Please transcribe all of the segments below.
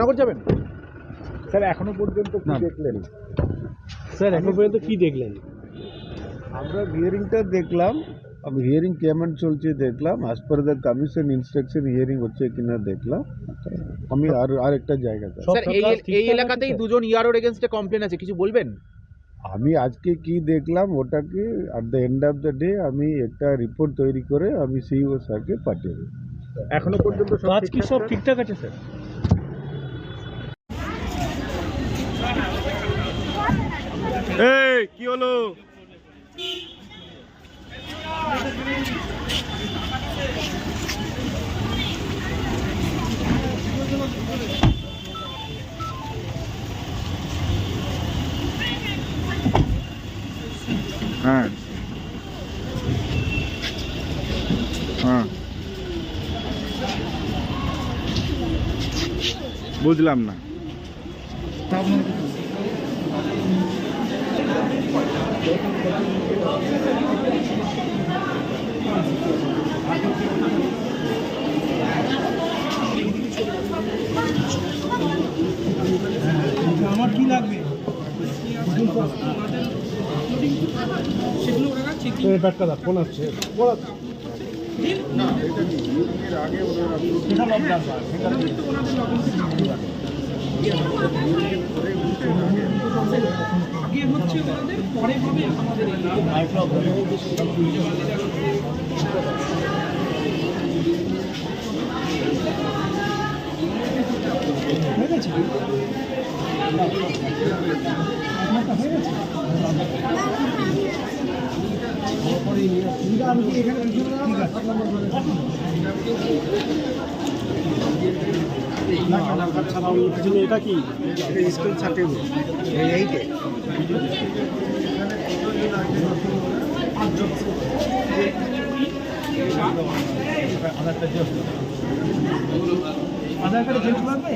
নগর যাবেন স্যার? এখনো পর্যন্ত কি দেখলেন স্যার? এখনো পর্যন্ত কি দেখলেন? আমরা হিয়ারিংটা দেখলাম, আমি হিয়ারিং কেমন চলছে দেখলাম, as per the commission instruction hearing হচ্ছে কিনা দেখলাম। আমি আর একটা জায়গাতে স্যার এই এলাকাতেই দুজন ইয়ারোর এগেইনস্টে কমপ্লেন আছে, কিছু বলবেন? আমি আজকে কি দেখলাম ওটাকে at the end of the day আমি একটা রিপোর্ট তৈরি করে আমি সিইও স্যারকে পাঠিয়ে দেব। এখনো পর্যন্ত কাজ কি সব ঠিকঠাক আছে স্যার? এই কি হলো? হ্যাঁ হ্যাঁ বুঝলাম না। আমার কি লাগবে ফোন আসছে। পরে হবে হয়ে গেছে আমি কি এখানে এটা কি স্কুল সার্টিফিকেট এইটে আধার কার্ডে জেরক্স লাগবে?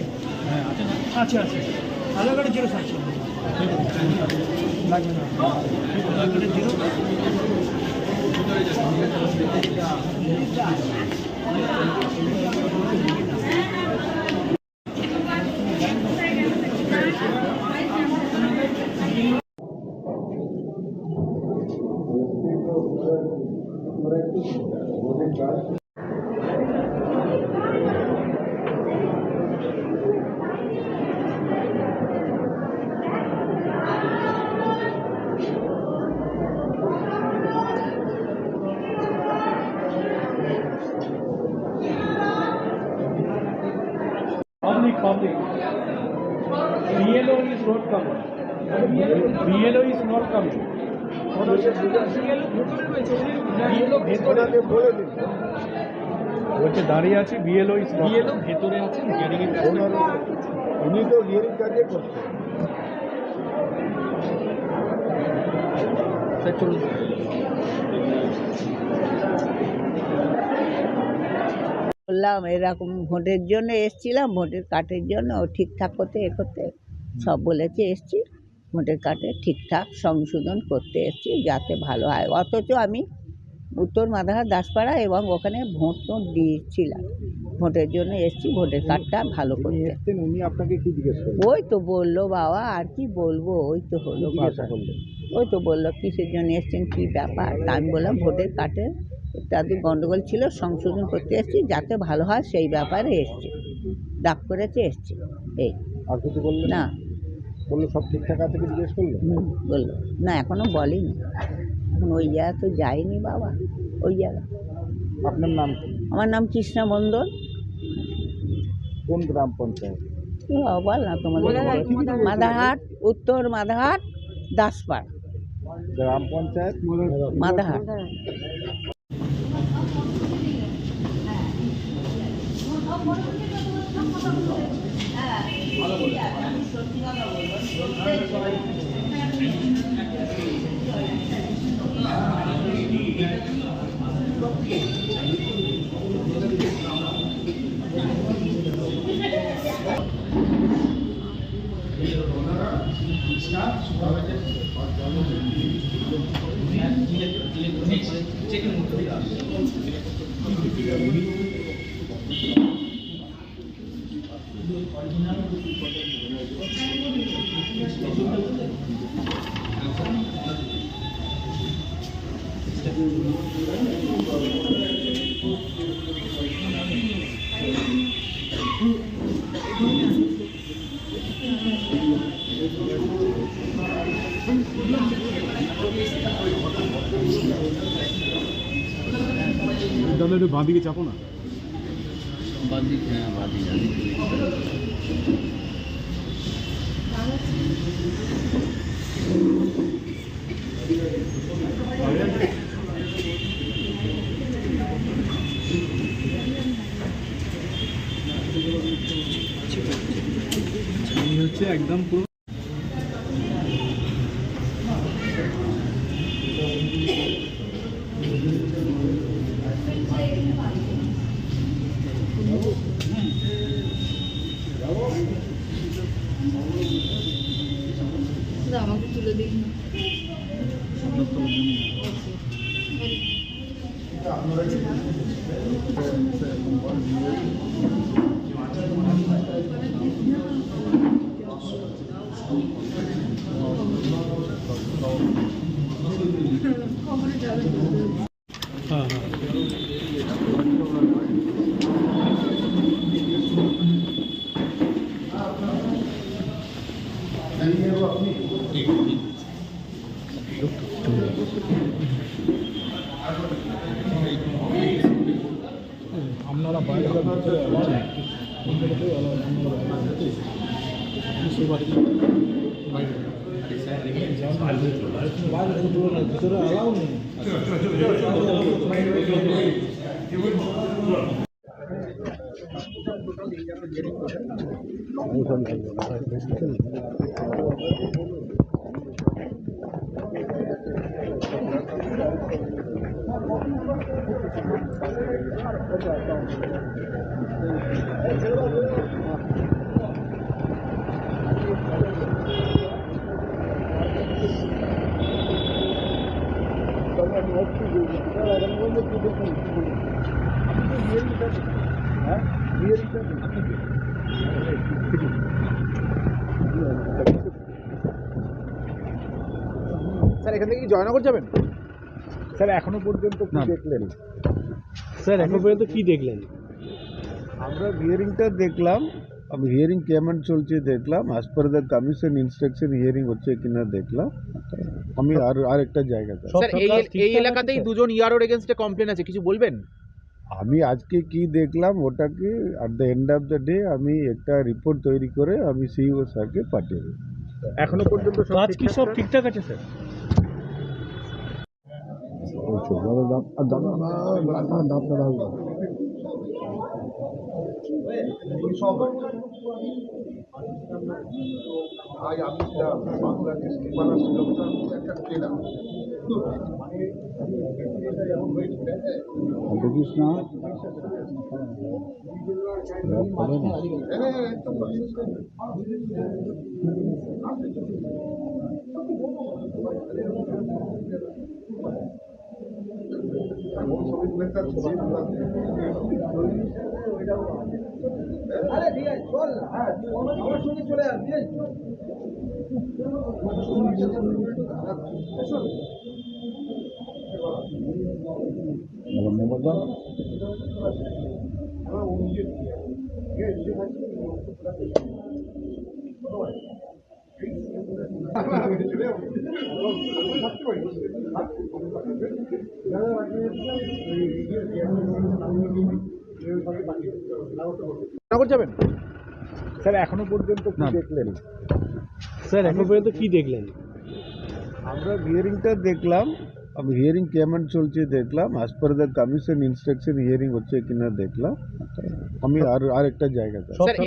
আচ্ছা আচ্ছা, আধার কার্ডে জেরক্স আছে, লাগবে না আধার কার্ডে xerox. Public. BLO is not coming. BLO is not coming. BLO ভেতরে বলে দিন। বলছে দাঁড়িয়ে আছে, BLO is not. BLO ভেতরে আছে, হিয়ারিং এর কাছে। উনি তো হিয়ারিং কাজে করছে। স্যার চলুন। বললাম এরকম ভোটের জন্য এসছিলাম, ভোটের কার্ডের জন্য ঠিকঠাক করতে সব বলেছে এসছি, ভোটের কার্ডে ঠিকঠাক সংশোধন করতে এসছি যাতে ভালো হয়। অথচ আমি উত্তর মাদাহার দাসপাড়া এবং ওখানে ভোট দিয়েছিলাম, ভোটের জন্য এসছি ভোটের কার্ডটা ভালো করতে। উনি আপনাকে কি জিজ্ঞেস করলেন? ওই তো বললো বাবা, আর কি বলবো, ওই তো হলো বাবা, ওই তো বললো কিসের জন্য এসছেন, কী ব্যাপার। তা আমি বললাম ভোটের কার্ডে তাদের গন্ডগোল ছিল, সংশোধন করতে এসেছি যাতে ভালো হয় সেই ব্যাপারে এসছি, ডাক করেছে এসছি এই। আর কিছু বললেন না? বললো সব ঠিকঠাক আছে কি জিজ্ঞেস করলো? বললো না, এখনও বলেনি, এখন ওই জায়গা তো যায়নি বাবা, ওই জায়গা। আপনার নাম কি? আমার নাম কৃষ্ণা মণ্ডল। কোন গ্রাম পঞ্চায়েত? বল না তোমাদের, মাদাহাট, উত্তর মাদাহাট দাসপাড়া গ্রাম পঞ্চায়েত মাদাহাট। তাহলে একটু বাঁ দিকে চাপো না। হচ্ছে একদম পুরো আমাকে তুলে দিন হ্যাঁ হ্যাঁ আপনারা বাইরে ভিতরে অ্যালাউ নেই। স্যার এখান থেকে কি জয়নগর যাবেন? স্যার এখনো পর্যন্ত কি দেখলেন? স্যার এখন পর্যন্ত কি দেখলেন? আমরা হিয়ারিংটা দেখলাম, আমি হিয়ারিং কেমন চলছে দেখলাম, as per the commission instruction hearing হচ্ছে কিনা দেখলাম। আমি আর একটা জায়গাতে সব স্যার এই এলাকাতেই দুজন ইয়ারোর এগেইনস্টে কমপ্লেন আছে, কিছু বলবেন? আমি আজকে কি দেখলাম ওটাকে at the end of the day আমি একটা রিপোর্ট তৈরি করে আমি সিইও স্যারকে পাঠিয়ে দেব। এখনো পর্যন্ত কাজ কি সব ঠিকঠাক আছে স্যার? দেখিস না জয়নগর যাবেন? স্যার এখনো পর্যন্ত কি দেখলেন? স্যার এখন পর্যন্ত কি দেখলেন? আমরা হিয়ারিংটা দেখলাম, আমি হিয়ারিং কেমন চলছে দেখলাম, as per the commission instruction hearing হচ্ছে কিনা দেখলাম। আমি আর একটা জায়গাতে স্যার